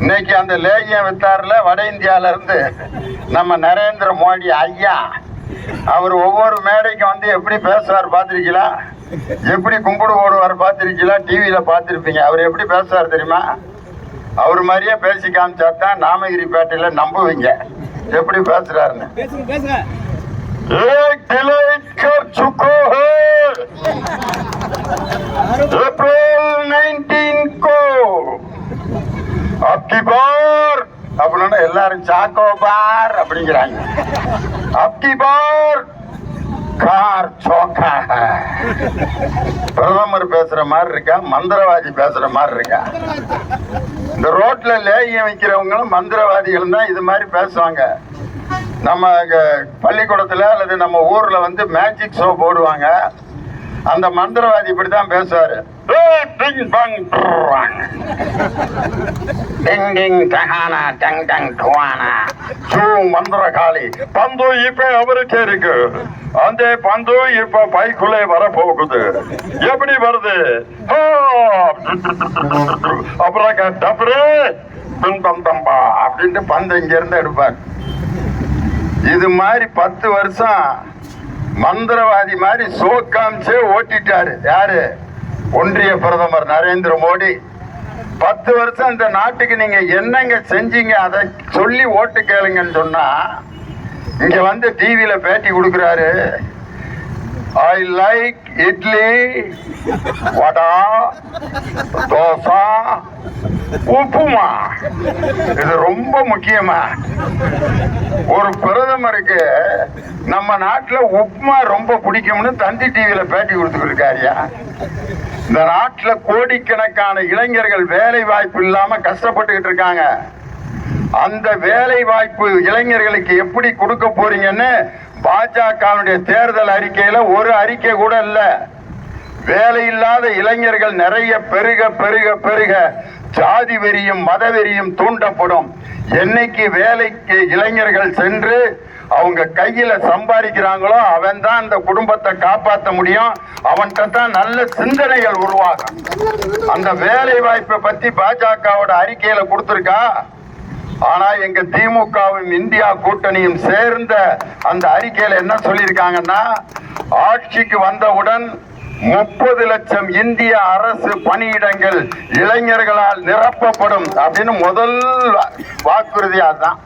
இன்னைக்கு அந்த லேகியம் வித்தாருல வட இந்தியால இருந்து நம்ம நரேந்திர மோடி ஐயா, அவர் ஒவ்வொரு மேடைக்கு வந்து எப்படி பேசுவார் பார்த்திருக்கீங்களா? எப்படி கும்பிடு போடுவார் பார்த்திருக்கீங்களா? டிவியில பார்த்திருப்பீங்க. அவர் எப்படி பேசுவார் தெரியுமா? அவர் மாதிரியே பேசி காமிச்சாதான் நாமகிரி பேட்டையில நம்புவீங்க எப்படி பேசுறாருன்னு. अप्रैल 19 को अबकी बार அப்படின்னா எல்லாரும் சாக்கோ பார் அப்படிங்கிறாங்க. அப்கி பார் கார் சோக்கா. பிரதமர் பேசுற மாதிரி இருக்கா, மந்திரவாதி பேசுற மாதிரி இருக்கா? இந்த ரோட்ல லேகியம் வைக்கிறவங்களும் மந்திரவாதிகள் தான் இது மாதிரி பேசுவாங்க. நம்ம பள்ளிக்கூடத்துல அல்லது நம்ம ஊர்ல வந்து மேஜிக் ஷோ போடுவாங்க. அந்த மந்திரவாதி இப்படித்தான் பேசுவாரு. மந்திரகாளி பந்து இப்ப அவருக்கே இருக்கு. அந்த பந்து இப்ப பைக்குள்ளே வரப்போகுது. எப்படி வருது? அப்புறம் அப்படின்ட்டு பந்து இங்க இருந்து எடுப்பார். இது மாதிரி 10 வருஷம் மந்திரவாதி மாதிரி சோக்காமிச்சே ஓட்டிட்டாரு. யாரு? ஒன்றிய பிரதமர் நரேந்திர மோடி. 10 வருஷம் இந்த நாட்டுக்கு நீங்க என்னங்க செஞ்சீங்க அதை சொல்லி ஓட்டு கேளுங்கன்னு சொன்னா, இங்க வந்து டிவியில பேட்டி கொடுக்கிறாரு. ஐ லைக் இட்லி, வடா, தோசை, உப்புமா. இது ரொம்ப முக்கியமா. ஒரு பிரதமருக்கு நம்ம நாட்டுல உப்புமா ரொம்ப பிடிக்கும்னு தந்தி டிவியில பேட்டி கொடுத்துட்டு இருக்காருயா. இந்த நாட்டுல கோடிக்கணக்கான இளைஞர்கள் வேலை வாய்ப்பு இல்லாம கஷ்டப்பட்டுக்கிட்டு இருக்காங்க. அந்த வேலை வாய்ப்பு இளைஞர்களுக்கு எப்படி கொடுக்க போறீங்கன்னு பாஜகவுடைய தேர்தல் அறிக்கையில ஒரு அறிக்கை கூட இல்ல. வேலை இல்லாத இளைஞர்கள் நிறைய பெருக பெருக பெருக ஜாதி வெறியும் மத வெறியும் தூண்டப்படும். என்னைக்கு வேலைக்கு இளைஞர்கள் சென்று அவங்க கையில சம்பாதிக்கிறாங்களோ அவன் தான் அந்த குடும்பத்தை காப்பாற்ற முடியும். அவன்கிட்ட தான் நல்ல சிந்தனைகள் உருவாகும். அந்த வேலை வாய்ப்பை பத்தி பாஜகவோட அறிக்கையில கொடுத்திருக்கா. ஆனா எங்க திமுகவும் இந்தியா கூட்டணியும் சேர்ந்த அந்த அறிக்கையில என்ன சொல்லியிருக்காங்கன்னா, ஆட்சிக்கு வந்தவுடன் 30 லட்சம் இந்திய அரசு பணியிடங்கள் இளைஞர்களால் நிரப்பப்படும் அப்படின்னு முதல் வாக்குறுதி. அதுதான்